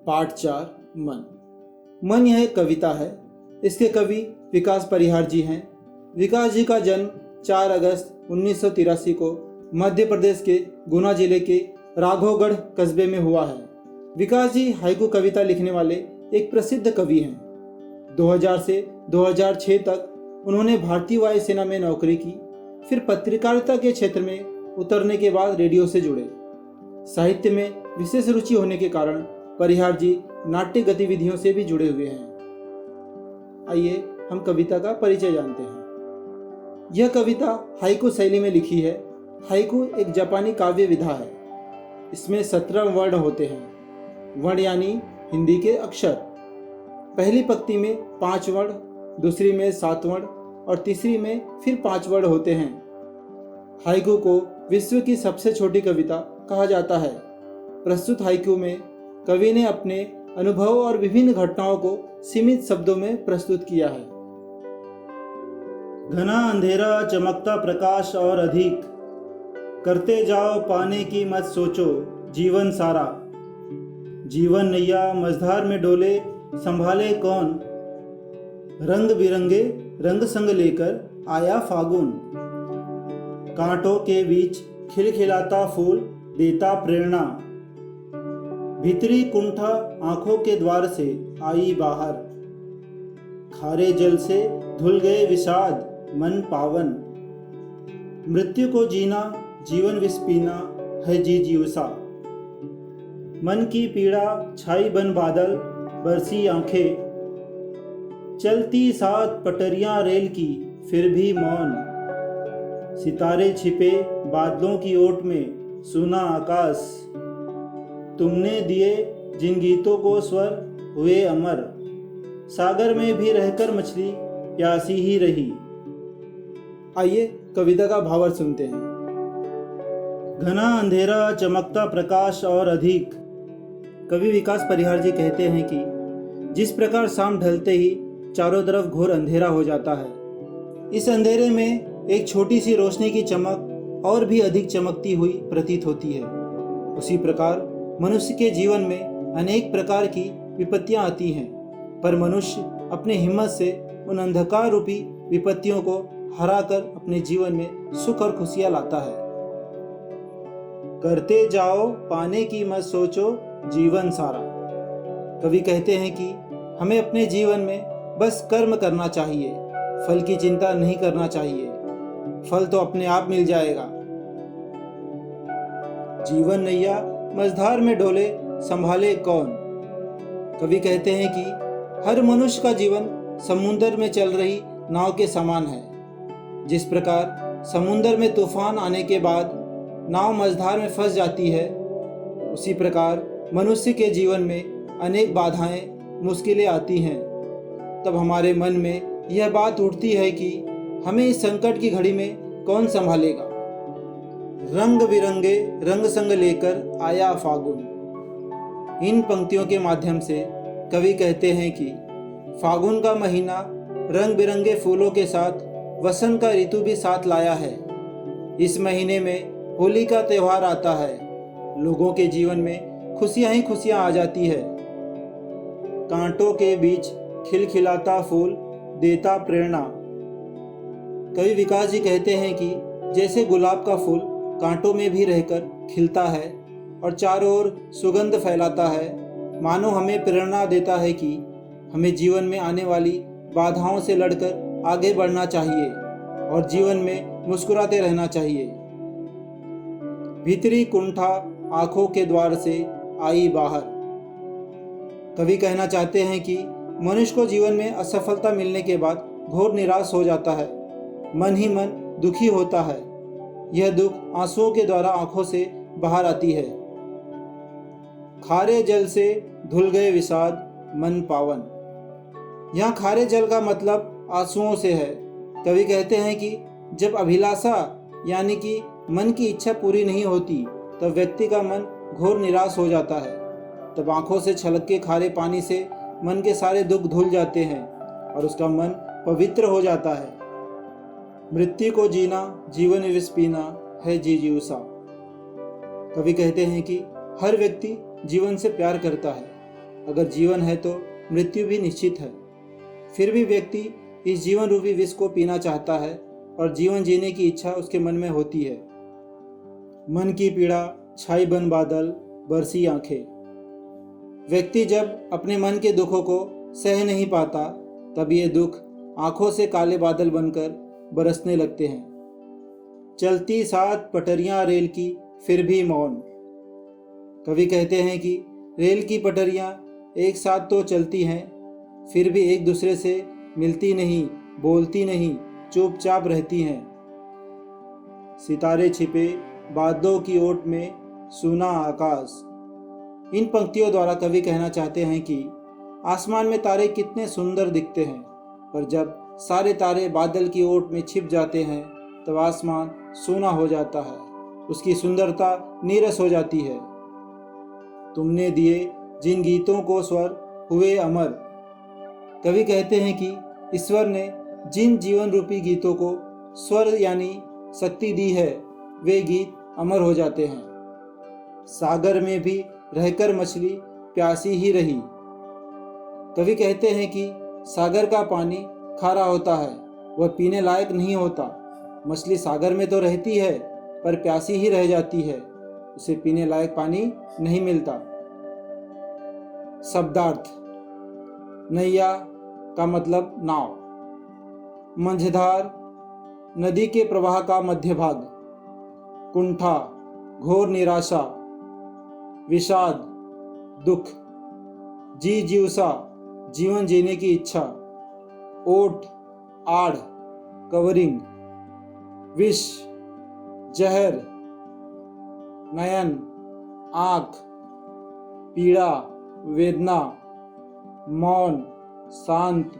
पाठ 4 मन। मन यह एक कविता है। इसके कवि विकास परिहार जी हैं। विकास जी का जन्म 4 अगस्त 1983 को मध्य प्रदेश के गुना जिले के राघवगढ़ कस्बे में हुआ है। विकास जी हाइकू कविता लिखने वाले एक प्रसिद्ध कवि हैं। 2000 से 2006 तक उन्होंने भारतीय वायुसेना में नौकरी की। फिर पत्रकारिता के क्षेत्र में उतरने के बाद रेडियो से जुड़े। साहित्य में विशेष रुचि होने के कारण परिहार जी नाट्य गतिविधियों से भी जुड़े हुए हैं। आइए हम कविता का परिचय जानते हैं। यह कविता हाइकू शैली में लिखी है। हाइकू एक जापानी काव्य विधा है। इसमें 17 वर्ण होते हैं। वर्ण यानी हिंदी के अक्षर। पहली पंक्ति में 5 वर्ण, दूसरी में 7 वर्ण और तीसरी में फिर 5 वर्ण होते हैं। हाइकू को विश्व की सबसे छोटी कविता कहा जाता है। प्रस्तुत हाइकू में कवि ने अपने अनुभव और विभिन्न घटनाओं को सीमित शब्दों में प्रस्तुत किया है। घना अंधेरा चमकता प्रकाश और अधिक, करते जाओ पाने की मत सोचो जीवन सारा। जीवन नैया मझधार में डोले संभाले कौन, रंग बिरंगे रंग संग लेकर आया फागुन। कांटों के बीच खिलखिलाता फूल देता प्रेरणा, भीतरी कुंठा आंखों के द्वार से आई बाहर। खारे जल से धुल गए विषाद मन पावन, मृत्यु को जीना जीवन विष पीना है जी जीवसा। मन की पीड़ा छाई बन बादल बरसी आंखें, चलती 7 पटरियां रेल की फिर भी मौन। सितारे छिपे बादलों की ओट में सुना आकाश, तुमने दिए जिन गीतों को स्वर हुए अमर। सागर में भी रहकर मछली प्यासी ही रही। आइए कविता का भावार्थ सुनते हैं। घना अंधेरा चमकता प्रकाश और अधिक। कवि विकास परिहार जी कहते हैं कि जिस प्रकार शाम ढलते ही चारों तरफ घोर अंधेरा हो जाता है, इस अंधेरे में एक छोटी सी रोशनी की चमक और भी अधिक चमकती हुई प्रतीत होती है। उसी प्रकार मनुष्य के जीवन में अनेक प्रकार की विपत्तियां आती हैं, पर मनुष्य अपने हिम्मत से उन अंधकार रूपी विपत्तियों को हराकर अपने जीवन में सुख और खुशियां लाता है। करते जाओ पाने की मत सोचो जीवन सारा। कवि कहते हैं कि हमें अपने जीवन में बस कर्म करना चाहिए, फल की चिंता नहीं करना चाहिए। फल तो अपने आप मिल जाएगा। जीवन नैया मझधार में डोले संभाले कौन। कवि कहते हैं कि हर मनुष्य का जीवन समुद्र में चल रही नाव के समान है। जिस प्रकार समुद्र में तूफान आने के बाद नाव मझधार में फंस जाती है, उसी प्रकार मनुष्य के जीवन में अनेक बाधाएं मुश्किलें आती हैं। तब हमारे मन में यह बात उठती है कि हमें इस संकट की घड़ी में कौन संभालेगा। रंग बिरंगे रंग संग लेकर आया फागुन। इन पंक्तियों के माध्यम से कवि कहते हैं कि फागुन का महीना रंग बिरंगे फूलों के साथ वसंत का ऋतु भी साथ लाया है। इस महीने में होली का त्यौहार आता है। लोगों के जीवन में खुशियां ही खुशियां आ जाती है। कांटों के बीच खिलखिलाता फूल देता प्रेरणा। कवि विकास जी कहते हैं कि जैसे गुलाब का फूल कांटों में भी रहकर खिलता है और चारों ओर सुगंध फैलाता है, मानो हमें प्रेरणा देता है कि हमें जीवन में आने वाली बाधाओं से लड़कर आगे बढ़ना चाहिए और जीवन में मुस्कुराते रहना चाहिए। भीतरी कुंठा आंखों के द्वार से आई बाहर। कवि कहना चाहते हैं कि मनुष्य को जीवन में असफलता मिलने के बाद घोर निराश हो जाता है। मन ही मन दुखी होता है। यह दुख आंसुओं के द्वारा आंखों से बाहर आती है। खारे जल से धुल गए विषाद मन पावन। यहाँ खारे जल का मतलब आंसुओं से है। कवि कहते हैं कि जब अभिलाषा यानी कि मन की इच्छा पूरी नहीं होती, तब व्यक्ति का मन घोर निराश हो जाता है। तब आंखों से छलके खारे पानी से मन के सारे दुख धुल जाते हैं और उसका मन पवित्र हो जाता है। मृत्यु को जीना जीवन विष पीना है जी जीवसा। कवि कहते हैं कि हर व्यक्ति जीवन से प्यार करता है, अगर जीवन है तो मृत्यु भी निश्चित है। फिर भी व्यक्ति इस जीवन रूपी विष को पीना चाहता है और जीवन जीने की इच्छा उसके मन में होती है। मन की पीड़ा छाई बन बादल, बरसी आंखें। व्यक्ति जब अपने मन के दुखों को सह नहीं पाता, तब ये दुख आंखों से काले बादल बनकर बरसने लगते हैं। चलती 7 पटरियां रेल की, फिर भी मौन। कवि कहते हैं कि रेल की पटरियां एक साथ तो चलती हैं, फिर भी एक दूसरे से मिलती नहीं, बोलती नहीं, चुपचाप रहती हैं। सितारे छिपे बादलों की ओट में, सूना आकाश। इन पंक्तियों द्वारा कवि कहना चाहते हैं कि आसमान में तारे कितने सुंदर दिखते हैं, पर जब सारे तारे बादल की ओट में छिप जाते हैं तब आसमान सूना हो जाता है, उसकी सुंदरता नीरस हो जाती है। तुमने दिए जिन गीतों को स्वर हुए अमर। कवि कहते हैं कि ईश्वर ने जिन जीवन रूपी गीतों को स्वर यानी शक्ति दी है, वे गीत अमर हो जाते हैं। सागर में भी रहकर मछली प्यासी ही रही। कवि कहते हैं कि सागर का पानी खारा होता है, वह पीने लायक नहीं होता। मछली सागर में तो रहती है पर प्यासी ही रह जाती है, उसे पीने लायक पानी नहीं मिलता। शब्दार्थ। नैया का मतलब नाव। मंझधार नदी के प्रवाह का मध्य भाग। कुंठा घोर निराशा। विषाद दुख। जिज्ञासा जीवन जीने की इच्छा। ओट आड़ कवरिंग। विष जहर। नयन आँख। पीड़ा वेदना। मौन शांत